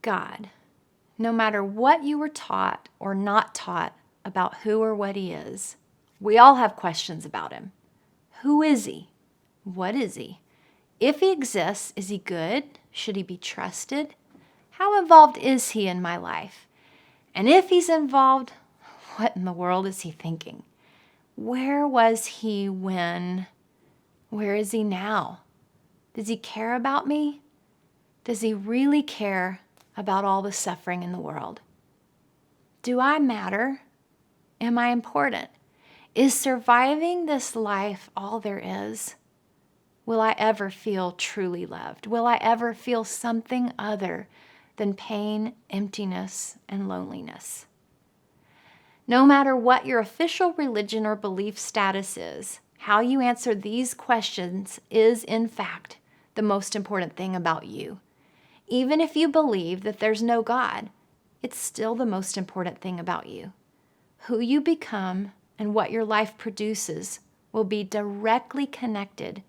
God, no matter what you were taught or not taught about who or what he is, we all have questions about him. Who is he? What is he? If he exists, is he good? Should he be trusted? How involved is he in my life? And if he's involved, what in the world is he thinking? Where was he when? Where is he now? Does he care about me? Does he really care about all the suffering in the world? Do I matter? Am I important? Is surviving this life all there is? Will I ever feel truly loved? Will I ever feel something other than pain, emptiness, and loneliness? No matter what your official religion or belief status is, how you answer these questions is, in fact, the most important thing about you. Even if you believe that there's no God, it's still the most important thing about you. Who you become and what your life produces will be directly connected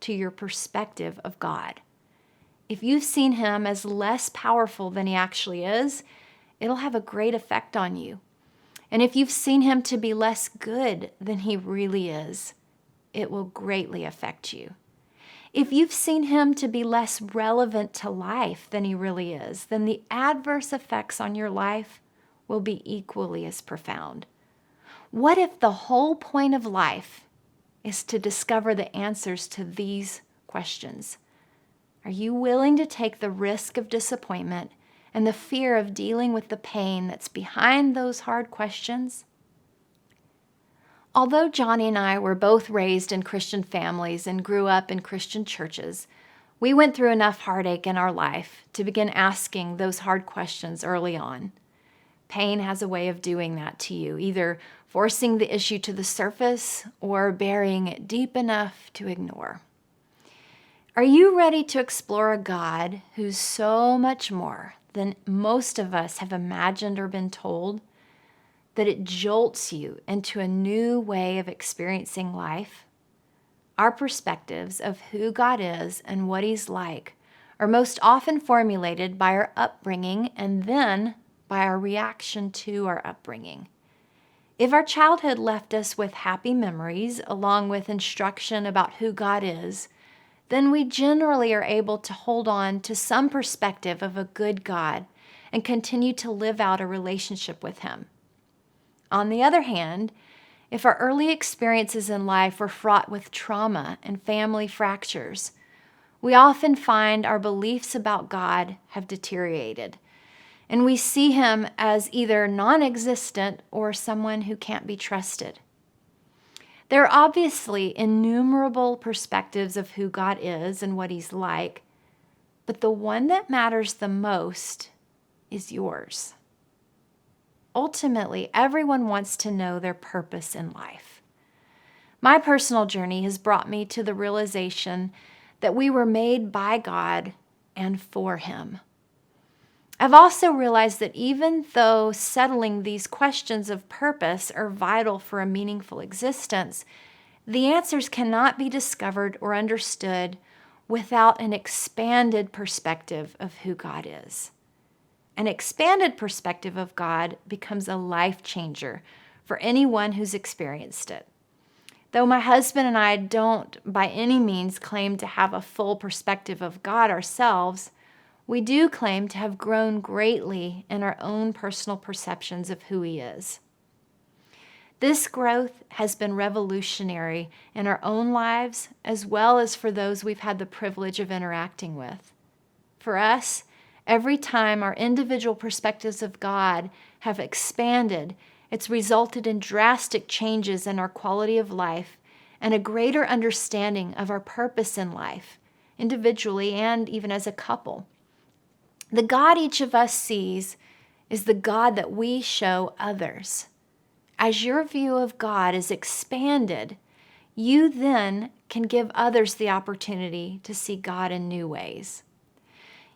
to your perspective of God. If you've seen him as less powerful than he actually is, it'll have a great effect on you. And if you've seen him to be less good than he really is, it will greatly affect you. If you've seen him to be less relevant to life than he really is, then the adverse effects on your life will be equally as profound. What if the whole point of life is to discover the answers to these questions? Are you willing to take the risk of disappointment and the fear of dealing with the pain that's behind those hard questions? Although Johnny and I were both raised in Christian families and grew up in Christian churches, we went through enough heartache in our life to begin asking those hard questions early on. Pain has a way of doing that to you, either forcing the issue to the surface or burying it deep enough to ignore. Are you ready to explore a God who's so much more than most of us have imagined or been told, that it jolts you into a new way of experiencing life? Our perspectives of who God is and what he's like are most often formulated by our upbringing and then by our reaction to our upbringing. If our childhood left us with happy memories along with instruction about who God is, then we generally are able to hold on to some perspective of a good God and continue to live out a relationship with him. On the other hand, if our early experiences in life were fraught with trauma and family fractures, we often find our beliefs about God have deteriorated, and we see him as either non-existent or someone who can't be trusted. There are obviously innumerable perspectives of who God is and what he's like, but the one that matters the most is yours. Ultimately, everyone wants to know their purpose in life. My personal journey has brought me to the realization that we were made by God and for him. I've also realized that even though settling these questions of purpose are vital for a meaningful existence, the answers cannot be discovered or understood without an expanded perspective of who God is. An expanded perspective of God becomes a life changer for anyone who's experienced it. Though my husband and I don't by any means claim to have a full perspective of God ourselves, we do claim to have grown greatly in our own personal perceptions of who he is. This growth has been revolutionary in our own lives as well as for those we've had the privilege of interacting with. For us, every time our individual perspectives of God have expanded, it's resulted in drastic changes in our quality of life and a greater understanding of our purpose in life, individually and even as a couple. The God each of us sees is the God that we show others. As your view of God is expanded, you then can give others the opportunity to see God in new ways.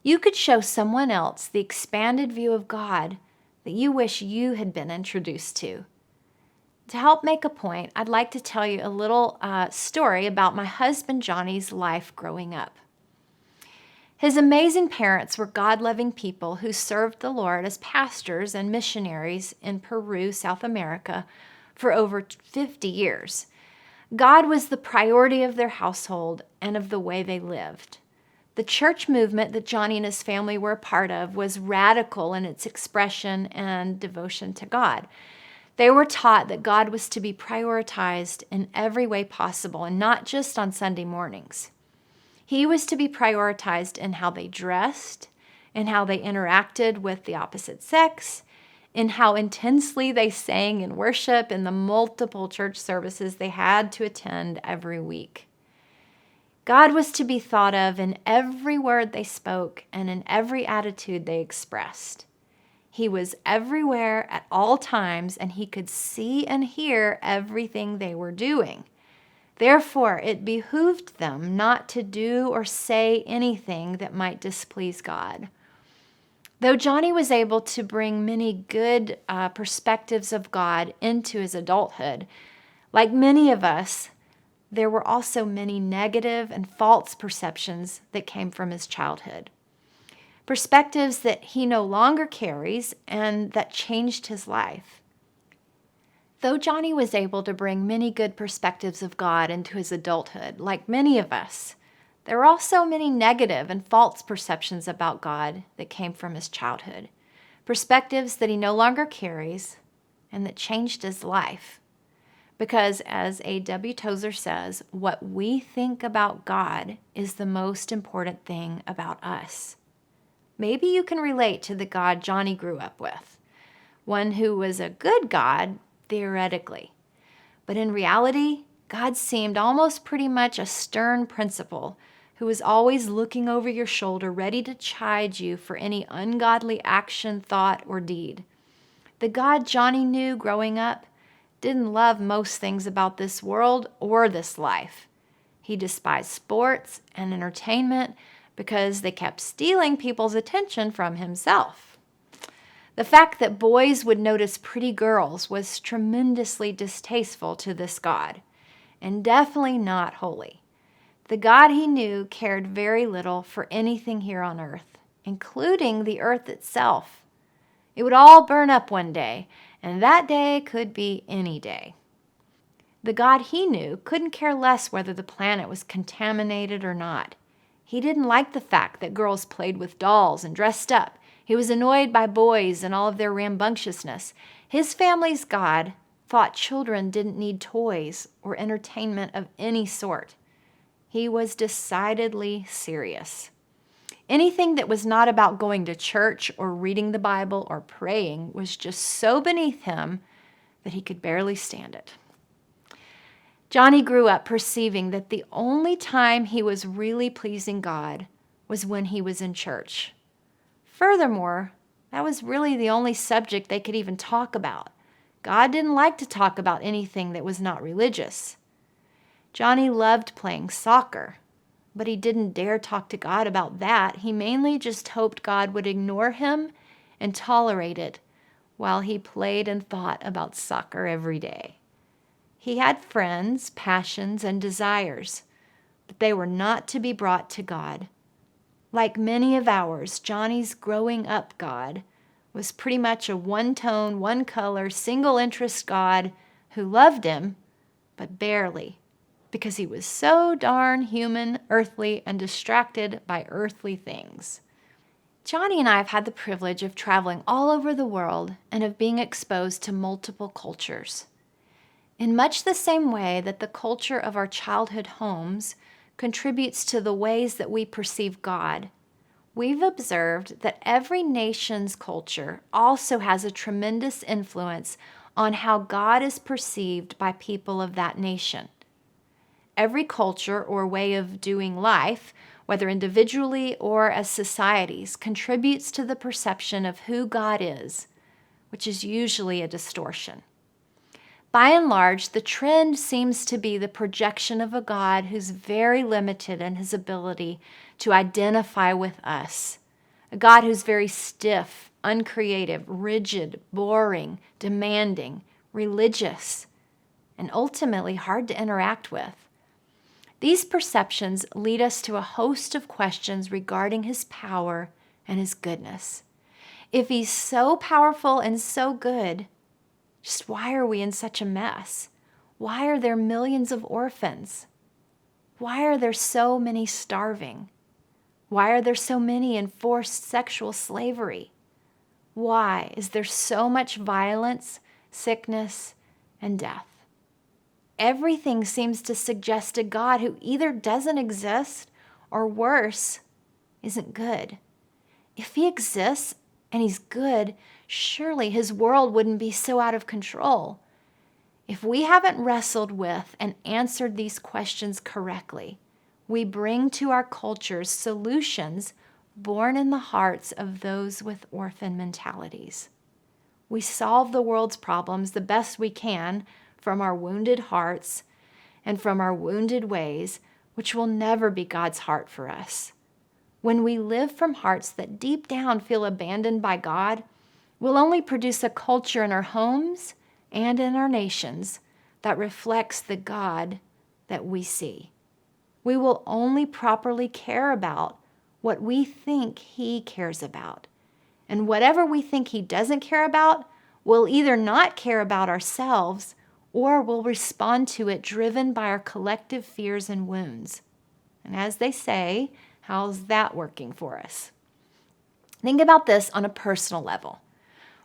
You could show someone else the expanded view of God that you wish you had been introduced to. To help make a point, I'd like to tell you a little story about my husband Johnny's life growing up. His amazing parents were God-loving people who served the Lord as pastors and missionaries in Peru, South America, for over 50 years. God was the priority of their household and of the way they lived. The church movement that Johnny and his family were a part of was radical in its expression and devotion to God. They were taught that God was to be prioritized in every way possible, and not just on Sunday mornings. He was to be prioritized in how they dressed, in how they interacted with the opposite sex, in how intensely they sang in worship in the multiple church services they had to attend every week. God was to be thought of in every word they spoke and in every attitude they expressed. He was everywhere at all times, and he could see and hear everything they were doing. Therefore, it behooved them not to do or say anything that might displease God. Though Johnny was able to bring many good perspectives of God into his adulthood, like many of us, there were also many negative and false perceptions that came from his childhood. Perspectives that he no longer carries and that changed his life. Though Johnny was able to bring many good perspectives of God into his adulthood, like many of us, there were also many negative and false perceptions about God that came from his childhood. Perspectives that he no longer carries and that changed his life. Because as A.W. Tozer says, what we think about God is the most important thing about us. Maybe you can relate to the God Johnny grew up with, one who was a good God, theoretically. But in reality, God seemed almost pretty much a stern principal who was always looking over your shoulder, ready to chide you for any ungodly action, thought, or deed. The God Johnny knew growing up didn't love most things about this world or this life. He despised sports and entertainment because they kept stealing people's attention from himself. The fact that boys would notice pretty girls was tremendously distasteful to this God, and definitely not holy. The God he knew cared very little for anything here on earth, including the earth itself. It would all burn up one day, and that day could be any day. The God he knew couldn't care less whether the planet was contaminated or not. He didn't like the fact that girls played with dolls and dressed up. He was annoyed by boys and all of their rambunctiousness. His family's God thought children didn't need toys or entertainment of any sort. He was decidedly serious. Anything that was not about going to church or reading the Bible or praying was just so beneath him that he could barely stand it. Johnny grew up perceiving that the only time he was really pleasing God was when he was in church. Furthermore, that was really the only subject they could even talk about. God didn't like to talk about anything that was not religious. Johnny loved playing soccer, but he didn't dare talk to God about that. He mainly just hoped God would ignore him and tolerate it while he played and thought about soccer every day. He had friends, passions, and desires, but they were not to be brought to God. Like many of ours, Johnny's growing up God was pretty much a one-tone, one-color, single-interest God who loved him, but barely, because he was so darn human, earthly, and distracted by earthly things. Johnny and I have had the privilege of traveling all over the world and of being exposed to multiple cultures. In much the same way that the culture of our childhood homes contributes to the ways that we perceive God, we've observed that every nation's culture also has a tremendous influence on how God is perceived by people of that nation. Every culture or way of doing life, whether individually or as societies, contributes to the perception of who God is, which is usually a distortion. By and large, the trend seems to be the projection of a God who's very limited in his ability to identify with us. A God who's very stiff, uncreative, rigid, boring, demanding, religious, and ultimately hard to interact with. These perceptions lead us to a host of questions regarding his power and his goodness. If he's so powerful and so good, just why are we in such a mess? Why are there millions of orphans? Why are there so many starving? Why are there so many in forced sexual slavery? Why is there so much violence, sickness, and death? Everything seems to suggest a God who either doesn't exist or, worse, isn't good. If he exists and he's good, surely his world wouldn't be so out of control. If we haven't wrestled with and answered these questions correctly, we bring to our cultures solutions born in the hearts of those with orphan mentalities. We solve the world's problems the best we can from our wounded hearts and from our wounded ways, which will never be God's heart for us. When we live from hearts that deep down feel abandoned by God, we'll only produce a culture in our homes and in our nations that reflects the God that we see. We will only properly care about what we think he cares about. And whatever we think he doesn't care about, we'll either not care about ourselves or we'll respond to it driven by our collective fears and wounds. And as they say, how's that working for us? Think about this on a personal level.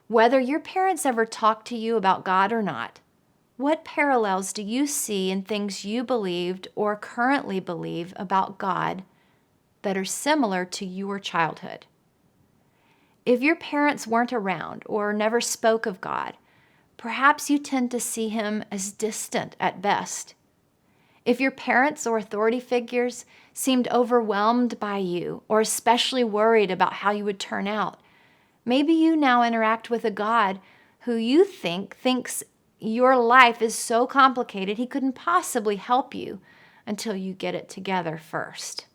Whether your parents ever talked to you about God or not, what parallels do you see in things you believed or currently believe about God that are similar to your childhood? If your parents weren't around or never spoke of God, perhaps you tend to see him as distant at best. If your parents or authority figures seemed overwhelmed by you or especially worried about how you would turn out, maybe you now interact with a God who you thinks your life is so complicated he couldn't possibly help you until you get it together first.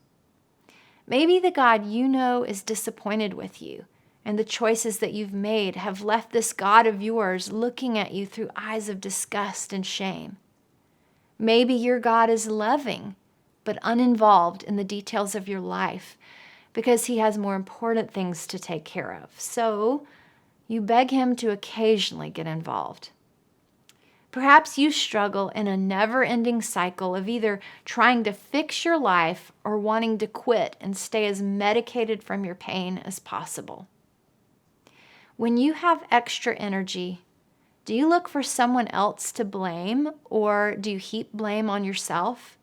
Maybe the God you know is disappointed with you, and the choices that you've made have left this God of yours looking at you through eyes of disgust and shame. Maybe your God is loving, but uninvolved in the details of your life because he has more important things to take care of. So you beg him to occasionally get involved. Perhaps you struggle in a never-ending cycle of either trying to fix your life or wanting to quit and stay as medicated from your pain as possible. When you have extra energy, do you look for someone else to blame, or do you heap blame on yourself?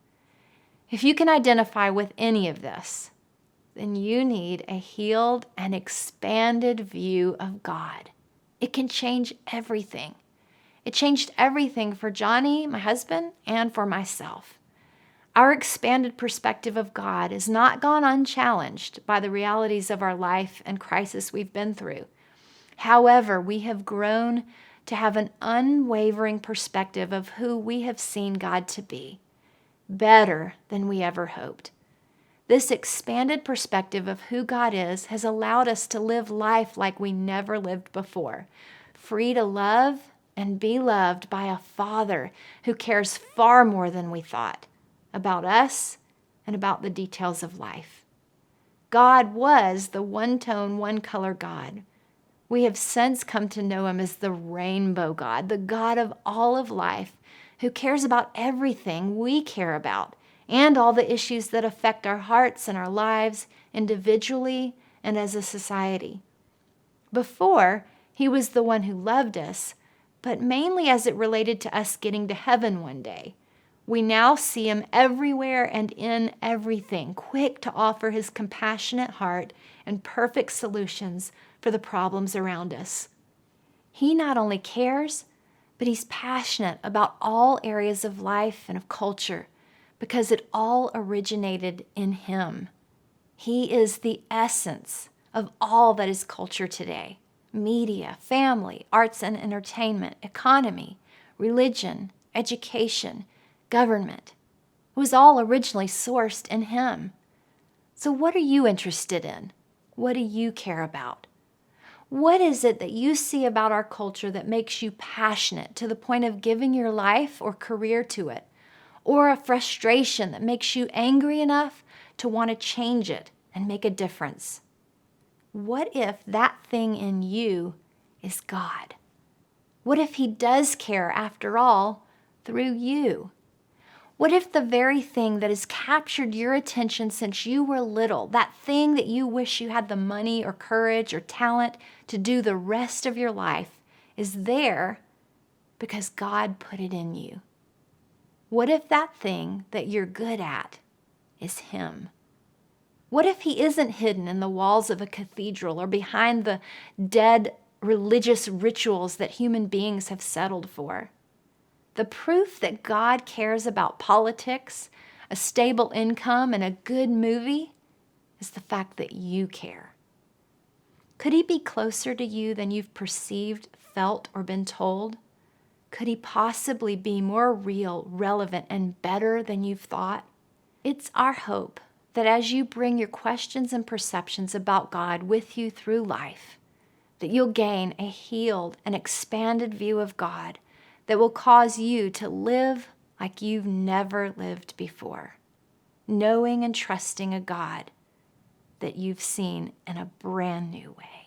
If you can identify with any of this, then you need a healed and expanded view of God. It can change everything. It changed everything for Johnny, my husband, and for myself. Our expanded perspective of God has not gone unchallenged by the realities of our life and crisis we've been through. However, we have grown to have an unwavering perspective of who we have seen God to be, better than we ever hoped. This expanded perspective of who God is has allowed us to live life like we never lived before, free to love and be loved by a Father who cares far more than we thought about us and about the details of life. God was the one-tone, one-color God. We have since come to know him as the rainbow God, the God of all of life, who cares about everything we care about and all the issues that affect our hearts and our lives individually and as a society. Before, he was the one who loved us, but mainly as it related to us getting to heaven one day. We now see him everywhere and in everything, quick to offer his compassionate heart and perfect solutions for the problems around us. He not only cares, but he's passionate about all areas of life and of culture because it all originated in him. He is the essence of all that is culture today: media, family, arts and entertainment, economy, religion, education, government. It was all originally sourced in him. So what are you interested in? What do you care about? What is it that you see about our culture that makes you passionate to the point of giving your life or career to it? or a frustration that makes you angry enough to want to change it and make a difference? What if that thing in you is God? What if He does care after all through you? What if the very thing that has captured your attention since you were little, that thing that you wish you had the money or courage or talent to do the rest of your life, is there because God put it in you? What if that thing that you're good at is Him? What if He isn't hidden in the walls of a cathedral or behind the dead religious rituals that human beings have settled for? The proof that God cares about politics, a stable income, and a good movie is the fact that you care. Could He be closer to you than you've perceived, felt, or been told? Could He possibly be more real, relevant, and better than you've thought? It's our hope that as you bring your questions and perceptions about God with you through life, that you'll gain a healed and expanded view of God that will cause you to live like you've never lived before, knowing and trusting a God that you've seen in a brand new way.